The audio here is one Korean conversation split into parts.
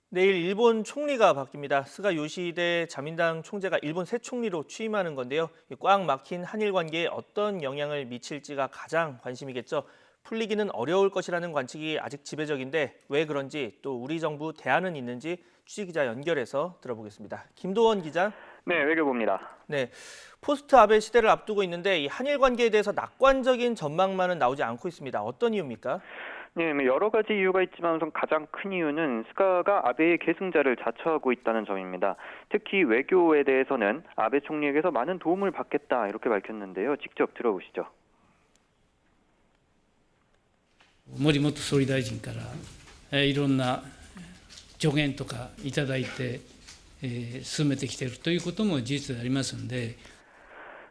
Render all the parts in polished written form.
내일 일본 총리가 바뀝니다. 스가 요시히데 자민당 총재가 일본 새 총리로 취임하는 건데요. 꽉 막힌 한일 관계에 어떤 영향을 미칠지가 가장 관심이겠죠. 풀리기는 어려울 것이라는 관측이 아직 지배적인데 왜 그런지 또 우리 정부 대안은 있는지 취재 기자 연결해서 들어보겠습니다. 김도원 기자. 네, 외교부입니다. 네, 포스트 아베 시대를 앞두고 있는데 이 한일 관계에 대해서 낙관적인 전망만은 나오지 않고 있습니다. 어떤 이유입니까? 네, 여러 가지 이유가 있지만 우선 가장 큰 이유는 스가가 아베의 계승자를 자처하고 있다는 점입니다. 특히 외교에 대해서는 아베 총리에게서 많은 도움을 받겠다 이렇게 밝혔는데요. 직접 들어보시죠. 森元総理大臣からいろんな助言とかいただいて進めてきているということも事実でありますので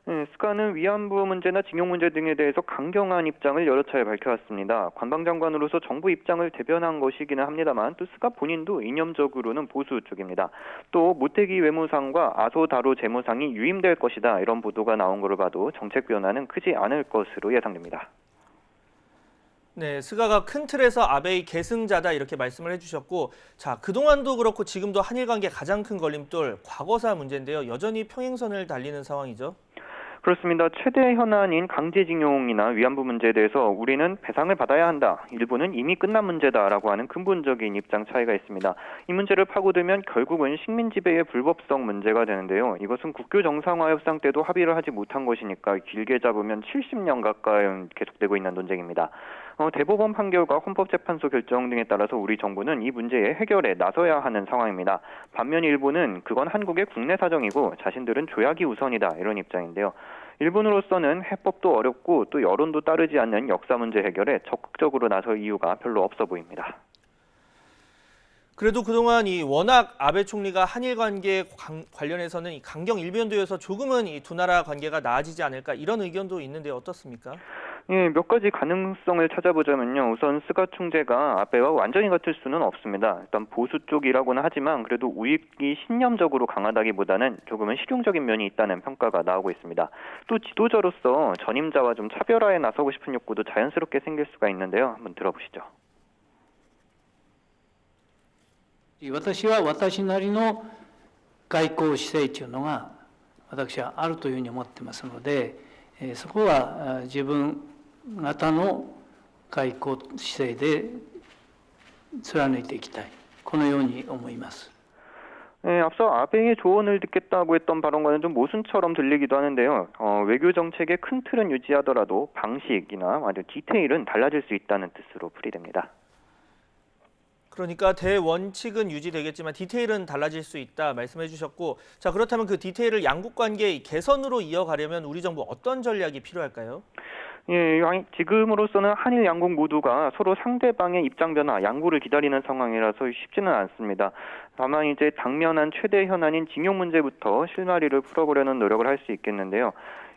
네, 스가는 위안부 문제나 징용 문제 등에 대해서 강경한 입장을 여러 차례 밝혀왔습니다. 관방장관으로서 정부 입장을 대변한 것이기는 합니다만 또 스가 본인도 이념적으로는 보수 쪽입니다. 또 모태기 외무상과 아소다로 재무상이 유임될 것이다 이런 보도가 나온 것을 봐도 정책 변화는 크지 않을 것으로 예상됩니다. 네, 스가가 큰 틀에서 아베의 계승자다 이렇게 말씀을 해주셨고, 자, 그동안도 그렇고 지금도 한일 관계 가장 큰 걸림돌 과거사 문제인데요. 여전히 평행선을 달리는 상황이죠. 그렇습니다. 최대 현안인 강제징용이나 위안부 문제에 대해서 우리는 배상을 받아야 한다. 일본은 이미 끝난 문제다라고 하는 근본적인 입장 차이가 있습니다. 이 문제를 파고들면 결국은 식민 지배의 불법성 문제가 되는데요. 이것은 국교 정상화 협상 때도 합의를 하지 못한 것이니까 길게 잡으면 70년 가까이 계속되고 있는 논쟁입니다. 대법원 판결과 헌법재판소 결정 등에 따라서 우리 정부는 이 문제의 해결에 나서야 하는 상황입니다. 반면 일본은 그건 한국의 국내 사정이고 자신들은 조약이 우선이다 이런 입장인데요. 일본으로서는 해법도 어렵고 또 여론도 따르지 않는 역사 문제 해결에 적극적으로 나설 이유가 별로 없어 보입니다. 그래도 그동안 이 워낙 아베 총리가 한일 관계 관련해서는 이 강경 일변도여서 조금은 이 두 나라 관계가 나아지지 않을까 이런 의견도 있는데 어떻습니까? 예, 몇 가지 가능성을 찾아보자면요. 우선 스가 총재가 아베와 완전히 같을 수는 없습니다. 일단 보수 쪽이라고는 하지만 그래도 우익이 신념적으로 강하다기보다는 조금은 실용적인 면이 있다는 평가가 나오고 있습니다. 또 지도자로서 전임자와 좀 차별화에 나서고 싶은 욕구도 자연스럽게 생길 수가 있는데요. 한번 들어보시죠. 私は私なりの外交姿勢というのが私はあるというふうに思ってますので、そこは自分方の外交姿勢で貫いていきたい、このように思います。 네, 앞서 아베의 조언을 듣겠다고 했던 발언과는 좀 모순처럼 들리기도 하는데요. 외교 정책의 큰 틀은 유지하더라도 방식이나 아주 디테일은 달라질 수 있다는 뜻으로 풀이됩니다. 그러니까 대원칙은 유지되겠지만 디테일은 달라질 수 있다 말씀해 주셨고, 자, 그렇다면 그 디테일을 양국 관계 개선으로 이어가려면 우리 정부 어떤 전략이 필요할까요? 예, 지금으로서는 한일 양국 모두가 서로 상대방의 입장 변화, 양보를 기다리는 상황이라서 쉽지는 않습니다. 다만 이제 당면한 최대 현안인 징용 문제부터 실마리를 풀어보려는 노력을 할 수 있겠는데요.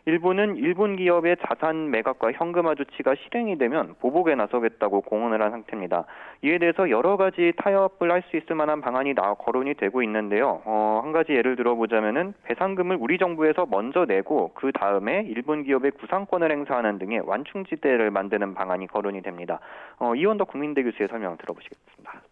일본은 일본 기업의 자산 매각과 현금화 조치가 실행이 되면 보복에 나서겠다고 공언을 한 상태입니다. 이에 대해서 여러 가지 타협을 할 수 있을 만한 방안이 거론이 되고 있는데요. 한 가지 예를 들어보자면은 배상금을 우리 정부에서 먼저 내고 그 다음에 일본 기업의 구상권을 행사하는 등의 완충지대를 만드는 방안이 거론이 됩니다. 이원덕 국민대 교수의 설명 들어보시겠습니다.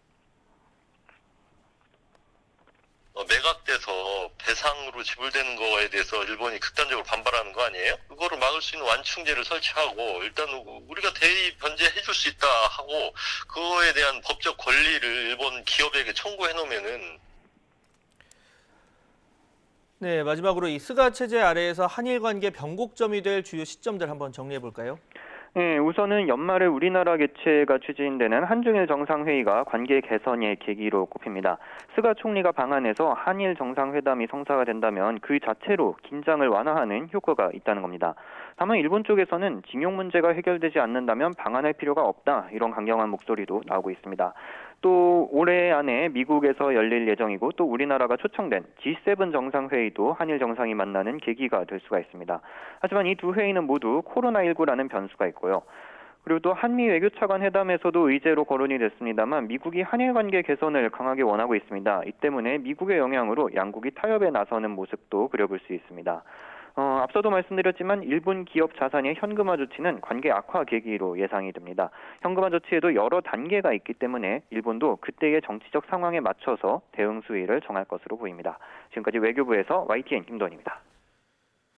매각돼서 배상으로 지불되는 거에 대해서 일본이 극단적으로 반발하는 거 아니에요? 그거를 막을 수 있는 완충제를 설치하고 일단 우리가 대의 변제해 줄 수 있다 하고 그거에 대한 법적 권리를 일본 기업에게 청구해 놓으면은. 네, 마지막으로 이 스가 체제 아래에서 한일 관계 변곡점이 될 주요 시점들 한번 정리해 볼까요? 네, 우선은 연말에 우리나라 개최가 추진되는 한중일 정상회의가 관계 개선의 계기로 꼽힙니다. 스가 총리가 방한해서 한일 정상회담이 성사가 된다면 그 자체로 긴장을 완화하는 효과가 있다는 겁니다. 다만 일본 쪽에서는 징용 문제가 해결되지 않는다면 방한할 필요가 없다 이런 강경한 목소리도 나오고 있습니다. 또 올해 안에 미국에서 열릴 예정이고 또 우리나라가 초청된 G7 정상회의도 한일 정상이 만나는 계기가 될 수가 있습니다. 하지만 이 두 회의는 모두 코로나19라는 변수가 있고요. 그리고 또 한미 외교차관 회담에서도 의제로 거론이 됐습니다만 미국이 한일 관계 개선을 강하게 원하고 있습니다. 이 때문에 미국의 영향으로 양국이 타협에 나서는 모습도 그려볼 수 있습니다. 앞서도 말씀드렸지만 일본 기업 자산의 현금화 조치는 관계 악화 계기로 예상이 됩니다. 현금화 조치에도 여러 단계가 있기 때문에 일본도 그때의 정치적 상황에 맞춰서 대응 수위를 정할 것으로 보입니다. 지금까지 외교부에서 YTN 김도원입니다.